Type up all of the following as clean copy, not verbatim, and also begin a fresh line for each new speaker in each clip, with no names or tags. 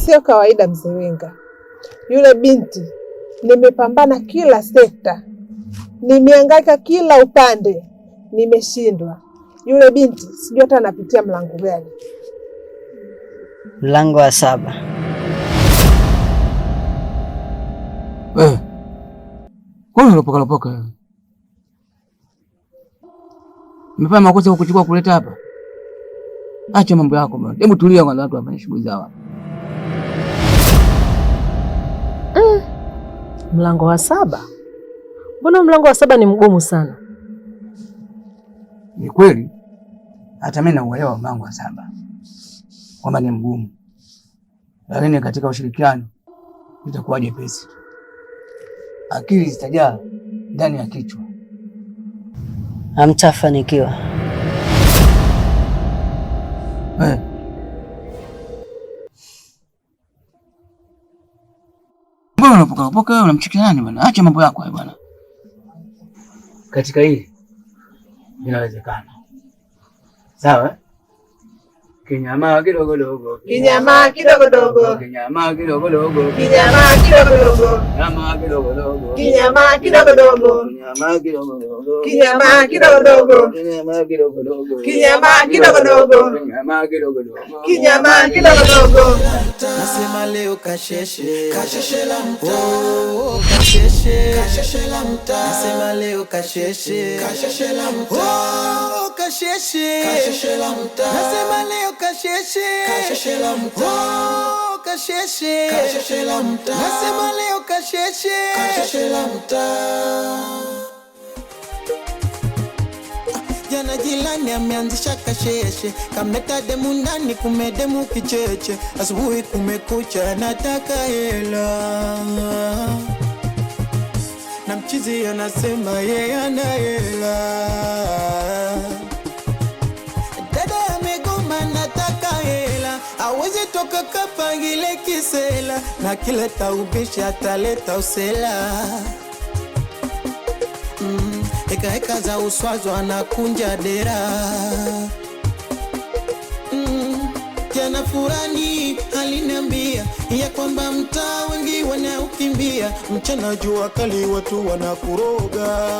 Sio kawaida Mzee Wenga. Yule binti nimepambana kila sekta, nimehangaika kila upande, nimeshindwa. Yule binti sijui hata anapitia mlango gani.
Mlango wa 7.
Kwa nini lopoka wewe? Umefanya makosa kwa kuchukua kuleta hapa? Acha mambo yako bwana. Hebu tulia kwanza, watu wafanye shughuli zao.
Mlango wa 7? Mbona mlango wa 7 ni mgumu sana?
Ni kweli. Hata mimi nauelewa mlango wa 7 kwamba ni mgumu, lakini katika ushirikiano itakuwa jepesi. Akili zitajaa ndani ya kichwa.
Hamtafanikiwa.
Mbona unapoka wewe unamchukia nani bwana? Acha mambo yako hayo bwana. Katika hili inawezekana. Sawa? Kinyama kidogo dogo.
Kinyama kidogo dogo.
Kinyama kidogo dogo.
Kinyama kidogo dogo.
Kinyama kidogo dogo.
Kinyama kidogo dogo.
Kinyama kidogo dogo.
Kinyama kidogo dogo.
Kinyama kidogo dogo.
Kinyama kidogo dogo.
Kinyama kidogo dogo.
Kinyama kidogo dogo.
Nasema leo kasheshe. Kasheshe la mtaa. Oh, kasheshe. Kasheshe la mtaa. Nasema leo kasheshe. Kasheshe la mtaa. Oh, kasheshe. Kasheshe la mtaa. Nasema leo kasheshe. Kasheshe la mtaa. Oh, kasheshe. Kasheshe la mtaa. Nasema leo kasheshe. Kasheshe la mtaa. Jana jilani ameanzisha kasheshe, kamleta demu ndani kumedemu kicheche, asubuhi kumekucha nataka hela, na mchizi anasema yeye ana hela. Dada amegoma nataka hela, hawezi toka kapangile kisela, na kileta ubishi ataleta usela. Heka za uswazo anakunja dera. Jana furani aliniambia ya kwamba mtaa wengi wanaukimbia, mchana jua kali watu wanakuroga.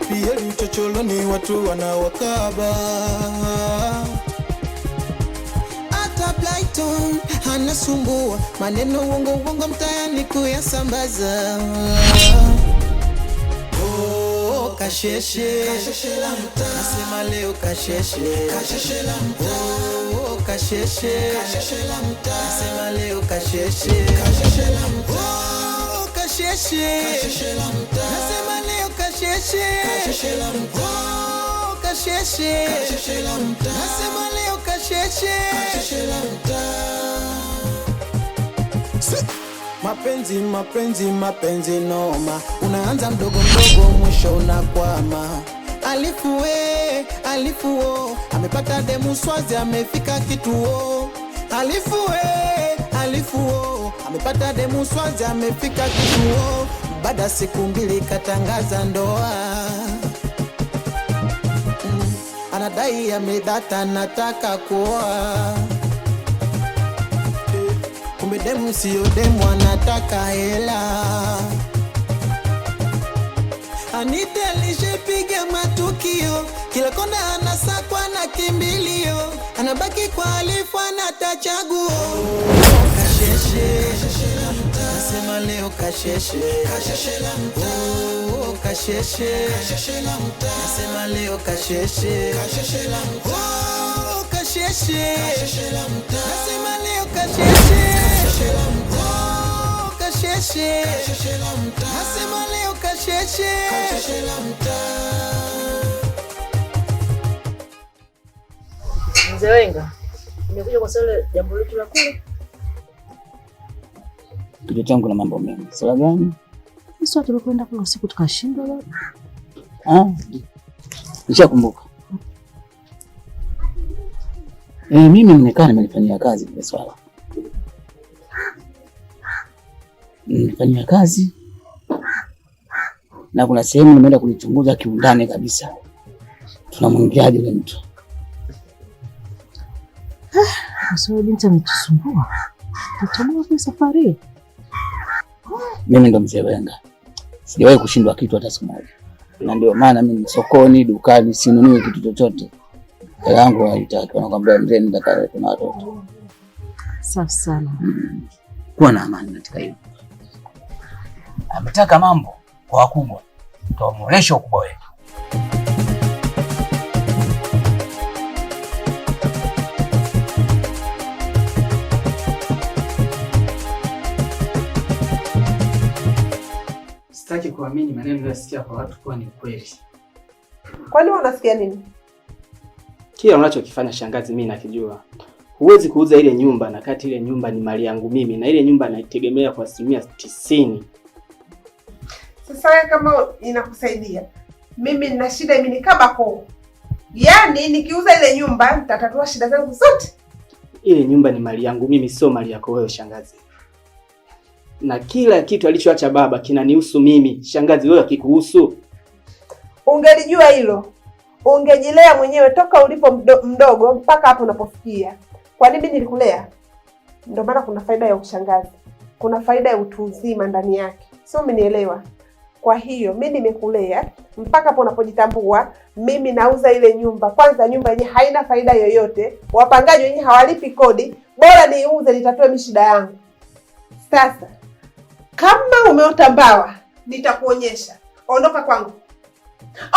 Pia uchochoroni watu wanawakaba. Hata Brighton anasumbua, maneno uongo mtaani kuyasambaza. Kasheshe, kasheshe la mtaa. Nasema leo kasheshe, kasheshe la mtaa. Oh, kasheshe, kasheshe la mtaa. Nasema leo kasheshe, kasheshe la mtaa. Oh, kasheshe, kasheshe la mtaa. Nasema leo kasheshe, kasheshe la mtaa. Oh, kasheshe, kasheshe la mtaa. Nasema leo kasheshe, kasheshe la mtaa. Mapenzi noma, unaanza mdogo mwisho unakwama. Alifu o, amepata demu swazi amefika kituo. Alifu o, amepata demu swazi amefika kituo. Baada siku 2 katangaza ndoa. Anadai amedata nataka kuoa. Kumbe demu sio demu anataka hela. Anita alishapiga matukio, kila kona anasakwa na kimbilio, anabaki kwa Alifu anatachaguo. Kasheshe, kasheshe la mtaa. Nasema leo kasheshe, kasheshe la mtaa. Oh, kasheshe, kasheshe la mtaa. Nasema leo kasheshe, kasheshe la mtaa. Oh, kasheshe, kasheshe la mtaa. Nasema leo kasheshe, kasheshe la mtaa. Kasheshe, kasheshe la mtaa. Nasema leo kasheshe, kasheshe la mtaa.
Mzee Wenga, nimekuja kwa swali jambo letu la kule.
Kitu changu na mambo mengi. Swala gani?
Sisi tumekwenda kule usiku tukashindwa baba.
Nishakumbuka. Mimi nimekaa nimelifanyia kazi ile swala. Nimefanyia kazi na kuna sehemu nimeenda kulichunguza kiundani kabisa. Tunamwingiaje yule mtu?
Sasa binti ametusumbua. Tutatoboa kwa safari.
Mimi ndo mzee Wenga. Sijawahi kushindwa kitu hata siku moja. Na ndio maana mimi sokoni, dukani sinunui kitu chochote. Hela yangu haitaki. Wanakuambia mzee nenda kale kuna watoto.
Safi sana.
Kuwa na amani katika hilo. Ametaka mambo kwa wakubwa. Tutamuonesha ukubwa wetu.
Sitaki kuamini maneno niliyosikia kwa watu kuwa ni kweli.
Kwani unasikia nini?
Kila unachokifanya shangazi mimi nakijua. Huwezi kuuza ile nyumba na kati ile nyumba ni mali yangu mimi na ile nyumba naitegemea kwa 90%.
Sasa wewe kama inakusaidia, mimi nina shida mimi ni kama kwa. Yaani nikiuza ile nyumba nitatatua shida zangu zote.
Ile nyumba ni mali yangu mimi, sio mali yako wewe shangazi. Na kila kitu alichoacha baba kinanihusu mimi. Shangazi, wewe kikuhusu.
Ungelijua hilo, ungejilea mwenyewe toka ulipo mdogo mpaka hapo unapofikia. Kwa nini nilikulea? Ndio maana kuna faida ya ushangazi. Kuna faida ya utu uzima ndani yake. Sio, umenielewa? Kwa hiyo mimi nimekulea mpaka hapo unapojitambua. Mimi nauza ile nyumba. Kwanza nyumba yenyewe haina faida yoyote. Wapangaji wenyewe hawalipi kodi. Bora niuze nitatue mimi shida yangu. Sasa kama umeota mbawa nitakuonyesha. Ondoka kwangu.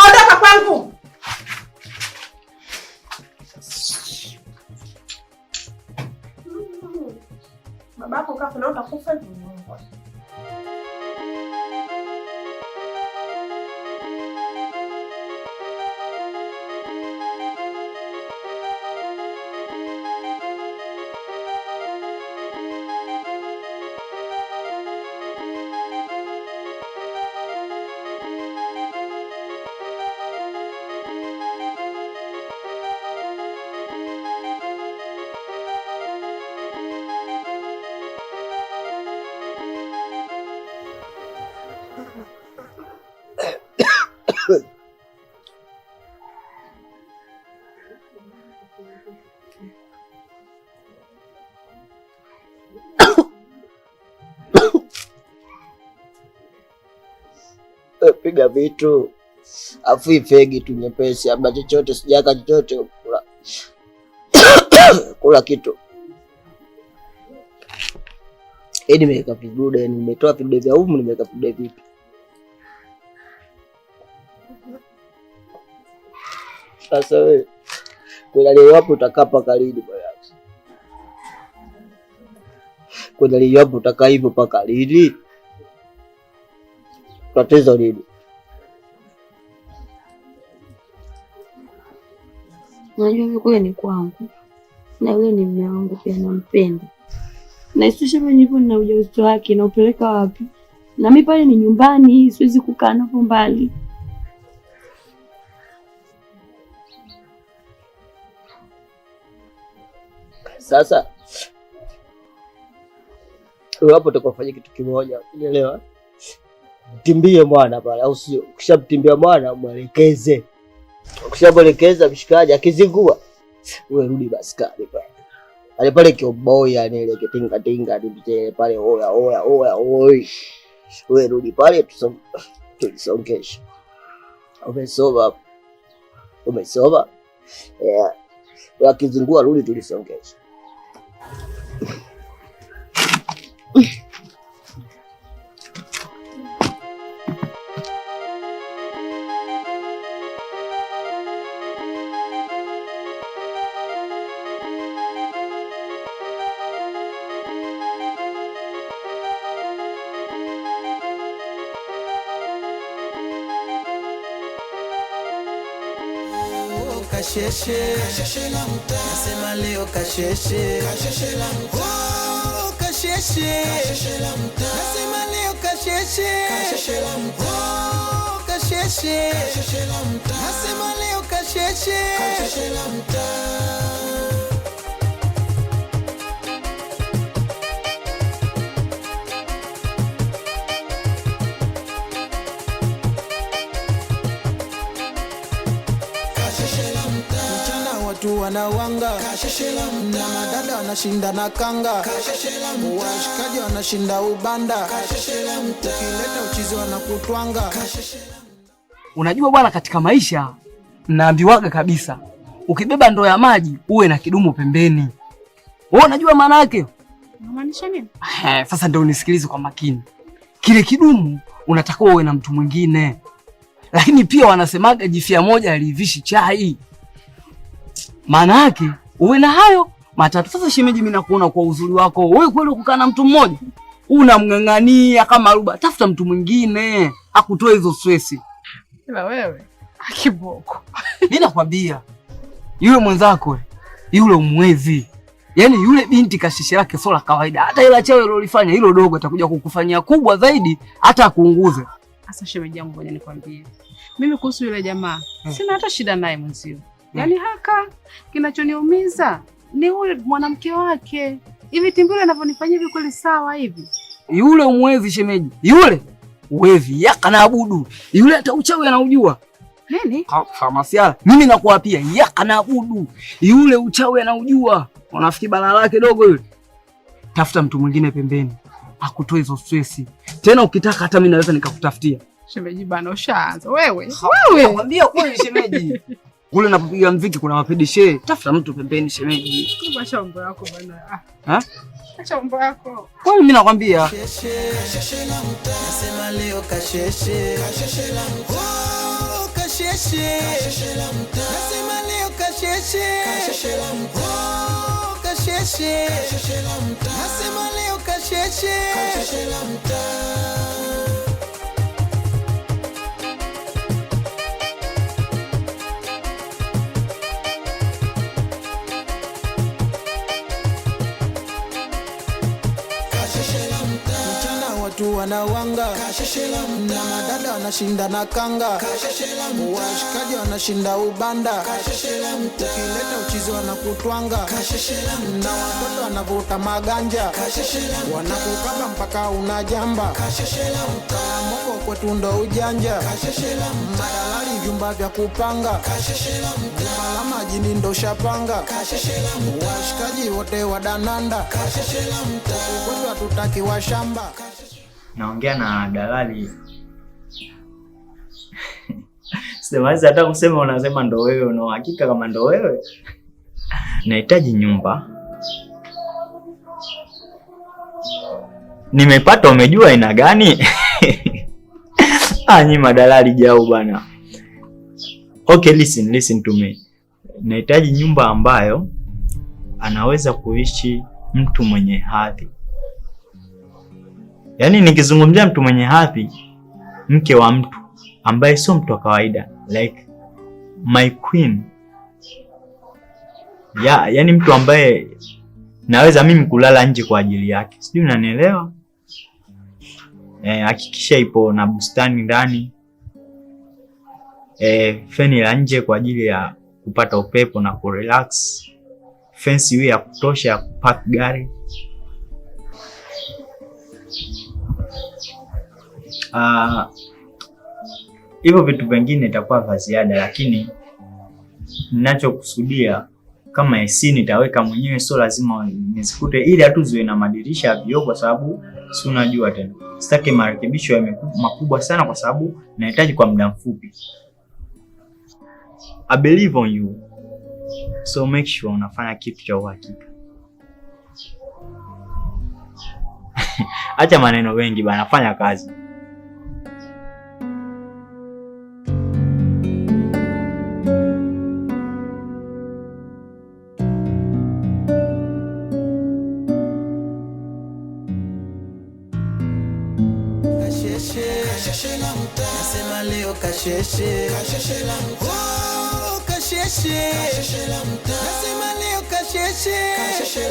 Ondoka kwangu. Babako kafa na utakufa hivyo.
Piga vitu afu ifegi tu nyepesi, abla chochote sijaka chochote kula. Kula kitu. Nimeweka vidude, nimetoa vidude vya umu, nimeweka vidude vipi. Sasa wewe kwa leo hapo utakapa kalidi bwana. Kwa leo hapo utakaa hivyo paka lidi. Tatizo lidi.
Unajua mimi kule ni kwangu. Na yule ni mume wangu pia nampenda. Na isitoshe mimi nipo na ujauzito wake na upeleka wapi? Na mimi pale ni nyumbani, siwezi kukaa napo mbali.
Sasa wewe hapo utakofanya kitu kimoja, unielewa? Mtimbie mwana pale, au sio? Ukishamtimbia mwana mwelekeze. Ukishamwelekeza mshikaji akizingua, wewe rudi basi kale pale. Ale pale kioboy yani ile kitinga tinga ndio pale oya. Wewe rudi pale tulisongesha. Umesoma? Yeah. Wakizingua rudi tulisongesha.
Kasheshe, kasheshe la mtaa. Nasema leo kasheshe, kasheshe la mtaa. Oh, kasheshe, kasheshe la mtaa. Nasema leo kasheshe, kasheshe la mtaa. Oh, kasheshe, kasheshe la mtaa. Nasema leo kasheshe, kasheshe la mtaa. watu wanawanga, na madada wanashinda na kanga, washikaji wanashinda ubanda, ukileta uchizi wanakutwanga.
Unajua bwana, katika maisha naambiwaga kabisa, ukibeba ndoo ya maji uwe na kidumu pembeni. Wewe unajua maana yake?
Unamaanisha nini?
Sasa ndio unisikilize kwa makini. Kile kidumu unatakiwa uwe na mtu mwingine. Lakini pia wanasemaga jifia moja alivishi chai. Maana yake uwe na hayo matatu. Sasa shemeji, mimi nakuona kwa uzuri wako, wewe kweli kukaa na mtu mmoja unamng'ang'ania kama ruba. Tafuta mtu mwingine akutoe hizo stress.
Ila wewe akiboko.
Mimi nakwambia yule mwenzako yule umwezi. Yaani yule binti kashishi lake sio la kawaida. Hata ila chao alilofanya hilo dogo atakuja kukufanyia kubwa zaidi, hata akuunguze.
Sasa shemeji yangu, ngoja nikwambie. Mimi kuhusu yule jamaa sina hata shida naye mwenzio. Yaani haka kinachoniumiza ni yule mwanamke wake. Hivi Timbule anavyonifanyia hivi kweli sawa hivi?
Yule umwezi shemeji. Yule uwezi yaka na abudu. Yule hata uchawi anaujua.
Nini?
Famasiala. Mimi nakuapia yaka na abudu. Yule uchawi anaujua. Unafikiri bala lake dogo yule? Tafuta mtu mwingine pembeni akutoe hizo stress. Tena ukitaka hata mimi naweza nikakutafutia.
Shemeji bana, ushaanza wewe.
Nakwambia kweli shemeji. Kule unapopiga mziki kuna mapedishe. Tafuta mtu pembeni shemeji.
Acha mambo yako bana.
Acha
mambo yako.
Kwani mimi nakwambia.
Nasema leo kasheshe. Kasheshe. Nasema leo kasheshe. Kasheshe. Nasema leo kasheshe. Watu wanawanga, na madada wanashinda na kanga, washikaji wanashinda ubanda, ukileta uchizi wanakutwanga, na watoto wanavuta maganja, wanakukaba mpaka unajamba, moko kwetu ndo ujanja, madalali vyumba vya kupanga, jumba la majini ndo shapanga, washikaji wote wadananda, kwetu hatutaki washamba.
Naongea na dalali. Siwezi hata kusema, unasema ndo wewe, una uhakika kama ndo wewe? Nahitaji nyumba. Nimepata, umejua aina gani? Nyi madalali jao bana. Okay, listen to me. Nahitaji nyumba ambayo anaweza kuishi mtu mwenye hadhi. Yaani nikizungumzia mtu mwenye hadhi, mke wa mtu ambaye sio mtu wa kawaida, like my queen. Yaani mtu ambaye naweza mimi kulala nje kwa ajili yake. Sijui unanielewa? Hakikisha ipo na bustani ndani. Feni la nje kwa ajili ya kupata upepo na kurelax. Fence iwe ya kutosha ya kupark gari. Hivyo vitu vingine itakuwa vya ziada, lakini ninachokusudia kama AC nitaweka mwenyewe, sio lazima nisikute, ili hatu ziwe na madirisha ya vioo, kwa sababu si unajua tena. Sitaki marekebisho ya makubwa sana, kwa sababu nahitaji kwa muda mfupi. I believe on you, so make sure unafanya kitu cha uhakika. Acha maneno mengi bana, fanya kazi.
Nasema leo kasheshe. Kasheshe. Nasema leo kasheshe. Kasheshe.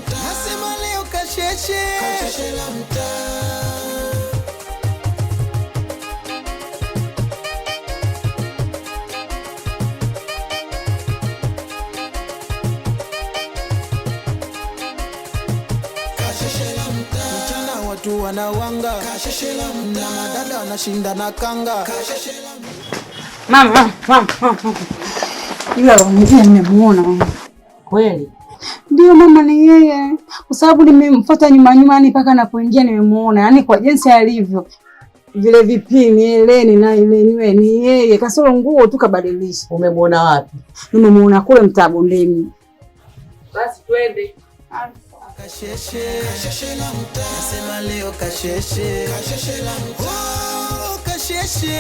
Nasema leo kasheshe. Mchana watu wanawanga, na madada wanashinda na kanga.
Mama. Yule aloniambia nimemuona mama.
Kweli?
Ndio mama, ni yeye. Kwa sababu nimemfuata nyuma mpaka anapoingia nimemuona. Yaani kwa jinsi alivyo. Vile vipini, eleni na ile niwe ni yeye. Kasoro nguo tu kabadilisha.
Umemuona wapi?
Nimemuona kule mtaa Bondeni.
Basi twende.
Kasheshe la mtaa, nasema leo kasheshe la mtaa, kasheshe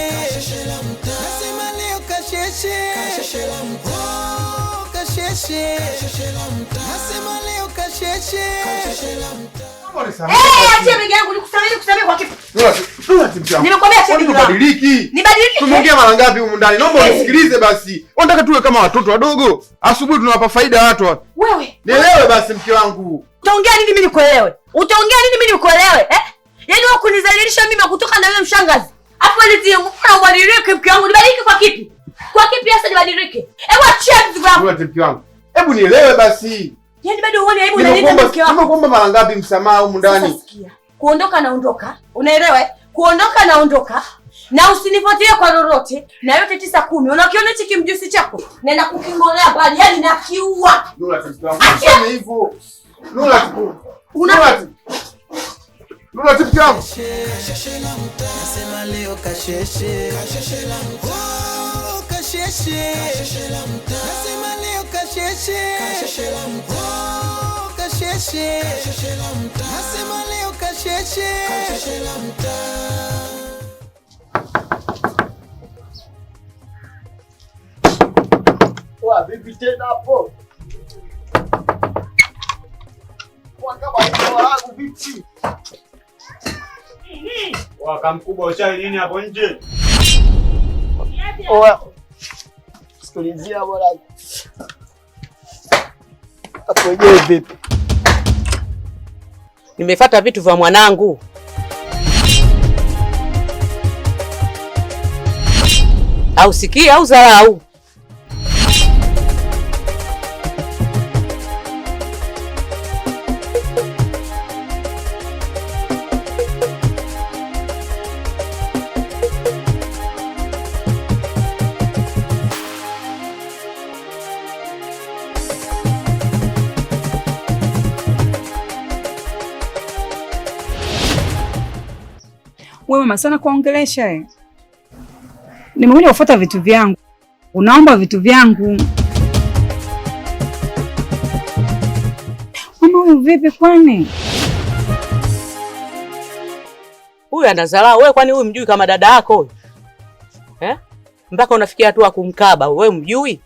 la mtaa, nasema leo kasheshe la mtaa, kasheshe la mtaa, nasema leo kasheshe la mtaa.
Achia begi yangu nikusamee kwa kipi? Nimekwambia achia begi yangu. Nibadiliki.
Tumeongea mara ngapi humu ndani? Naomba unisikilize basi. Unataka tuwe kama watoto wadogo? Asubuhi tunawapa faida watu.
Wewe.
Nielewe basi mke wangu.
Utaongea nini mimi nikuelewe? Utaongea nini mimi nikuelewe? Yaani wewe kunizalilisha mimi kutoka na wewe mshangazi. Hapo ile mbona ubadilike mke wangu? Nibadilike kwa kipi? Kwa kipi hasa nibadilike? Hebu achia mzigo wangu.
Wewe mke wangu. Hebu nielewe basi.
Yaani bado uone aibu unaleta mke wangu.
Nimekuomba mara ngapi msamaha humu ndani?
Sikia. Kuondoka naondoka. Unaelewa? Kuondoka naondoka. Na usinifuatie kwa lolote. Na yote 9-10. Unakiona hichi kimjusi chako? Naenda kukingolea bali yani nakiua.
Nura mke wangu. Useme hivyo. Nura mke wangu.
Kasheshe la mtaa, nasema leo kasheshe la mtaa, kasheshe la mtaa, nasema leo kasheshe la mtaa, kasheshe la mtaa, nasema leo kasheshe la mtaa.
Wa vipi tena hapo? Kwa kama hiyo wangu vipi?
Waka mkubwa uchai nini hapo nje?
Oa. Sikilizia bwana. Hapo je vipi?
Nimefuata vitu vya mwanangu. Au sikia au dharau.
Wewe mama sana kuongelesha Nimekuja kufuata vitu vyangu. Unaomba vitu vyangu. Mama huyu vipi kwani?
Huyu anadharau wewe, kwani huyu mjui kama dada yako? Mpaka unafikia hatua kumkaba wewe mjui?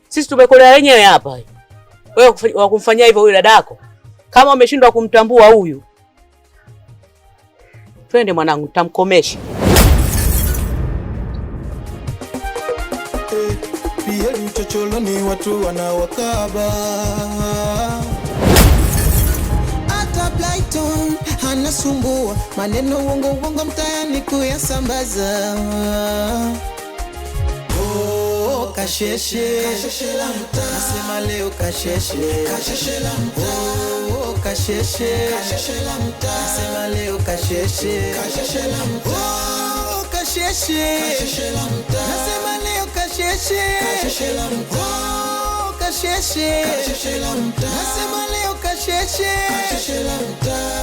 Sisi tumekolea wenyewe hapa. Wewe wakumfanyia hivyo huyu dada yako? Kama umeshindwa kumtambua huyu. Twende mwanangu, tamkomesha.
Pia uchocholo ni watu wanaokaba. Hata Brighton anasumbua, maneno uongo mtaani kuyasambaza. Kasheshe la mtaa, nasema leo kasheshe la mtaa, kasheshe la mtaa, nasema leo kasheshe la mtaa, kasheshe la mtaa, nasema leo kasheshe la mtaa, kasheshe la mtaa, nasema leo kasheshe la mtaa.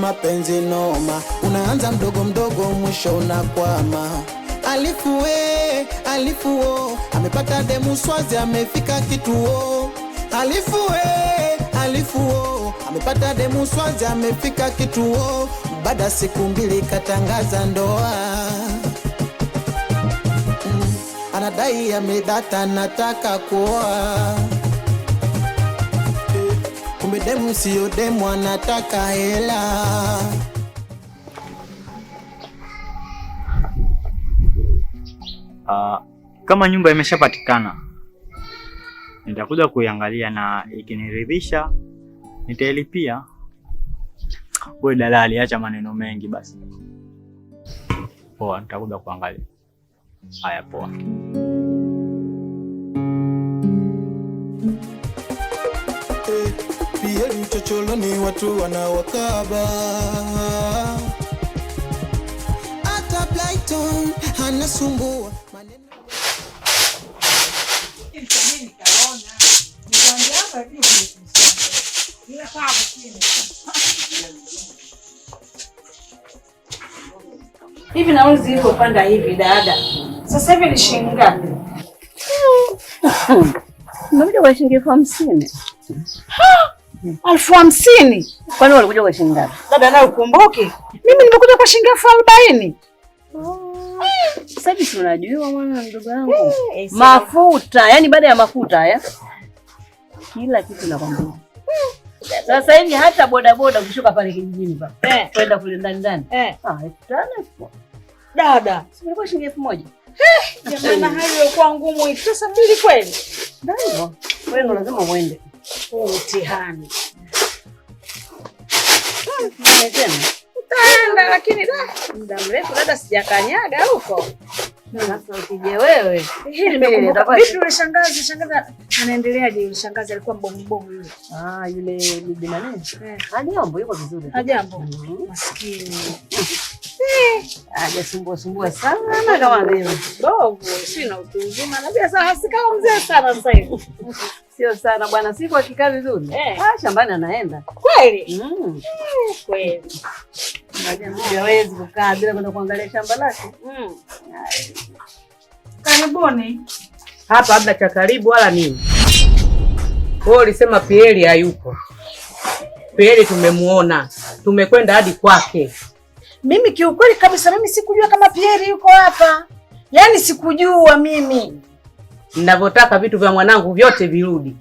Mapenzi noma, unaanza mdogo mdogo, mwisho unakwama. Alifu amepata demu Swazi, amefika kituo. Alifu amepata demu Swazi, amefika kituo. Baada siku 2 katangaza ndoa. Anadai amedata, nataka kuoa. Kumbe demu sio demu, anataka hela.
Kama nyumba imeshapatikana nitakuja kuiangalia, na ikiniridhisha nitailipia. Wewe dalali, acha maneno mengi basi. Poa, nitakuja kuangalia. Haya, poa. Pia uchocholo ni watu wanaokaba.
Brighton anasumbua
hivi nauzi hivyo panda hivi dada. Sasa hivi ni shilingi ngapi?
Nimekuja kwa shilingi 50,000.
50,000?
Kwani walikuja kwa shilingi ngapi?
Dada na ukumbuke. Mimi nimekuja kwa shilingi 40,000.
Sasa hivi unajua mwana mdogo wangu. Mafuta, yani baada ya mafuta haya. Kila kitu nakwambia. Sasa hivi hata bodaboda ukishuka pale kijijini pa. Kwenda kule ndani. 5,000.
Dada,
Sikuwa shilingi 1,000.
Jamani hayo kwa ngumu hivi. Sasa mbili kweli?
Ndio. Wewe ndo lazima uende.
Mtihani.
Tena.
Utaenda lakini muda mrefu dada sijakanyaga huko.
Sasa ukije wewe.
Vipi yule shangazi anaendeleaje yule shangazi alikuwa mbomu yule?
Yule bibi nani? Hajambo yuko vizuri.
Hajambo. Maskini.
Hajasumbua sana kama wewe.
Dogo, sina utu uzima na pia sasa kama mzee sana sasa hivi.
Sio sana bwana, siku akikaa vizuri. Shambani anaenda.
Kweli?
Kweli. Hawezi kukaa bila kwenda kuangalia shamba lake.
Karibuni.
Hapa labda cha karibu wala nini. Wewe ulisema Pieri hayupo. Pieri tumemuona. Tumekwenda hadi kwake.
Mimi kiukweli kabisa mimi sikujua kama Pieri yuko hapa. Yaani sikujua mimi.
Ninavyotaka vitu vya mwanangu vyote virudi.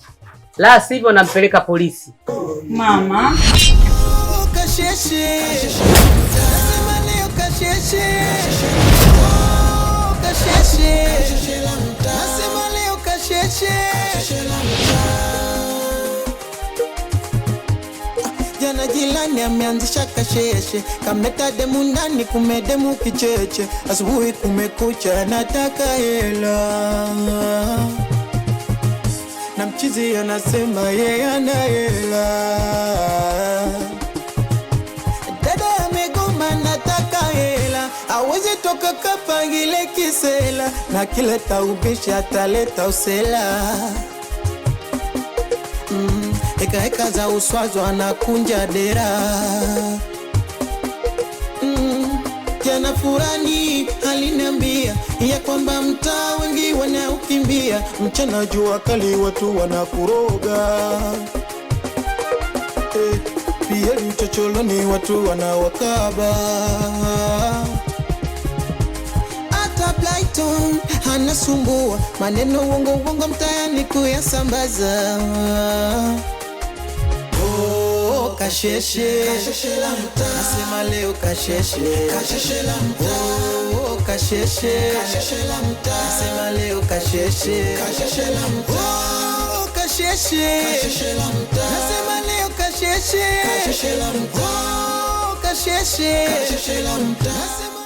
La sivyo nampeleka polisi.
Mama.
Kasheshe. Nasema leo kasheshe. Kasheshe. Nasema leo kasheshe. Jana jilani ameanzisha kasheshe, kamleta demu ndani kumedemu kicheche, asubuhi kumekucha nataka hela. Na mchizi anasema yeye ana hela. Dada amegoma nataka hela, hawezi toka kapangile kisela, na kileta ubishi ataleta usela. Heka za uswazo anakunja dera. Jana furani aliniambia ya kwamba mtaa wengi wanaukimbia, mchana jua kali watu wanakuroga. Pia uchochoroni watu wanawakaba. Hata Brighton anasumbua, maneno uongo mtaani kuyasambaza. Kasheshe, kasheshe la mtaa. Nasema leo kasheshe, kasheshe la mtaa. Kasheshe, kasheshe la mtaa. Nasema leo kasheshe, kasheshe la mtaa. Kasheshe, kasheshe la mtaa. Nasema leo kasheshe, kasheshe la mtaa. Kasheshe, kasheshe la mtaa.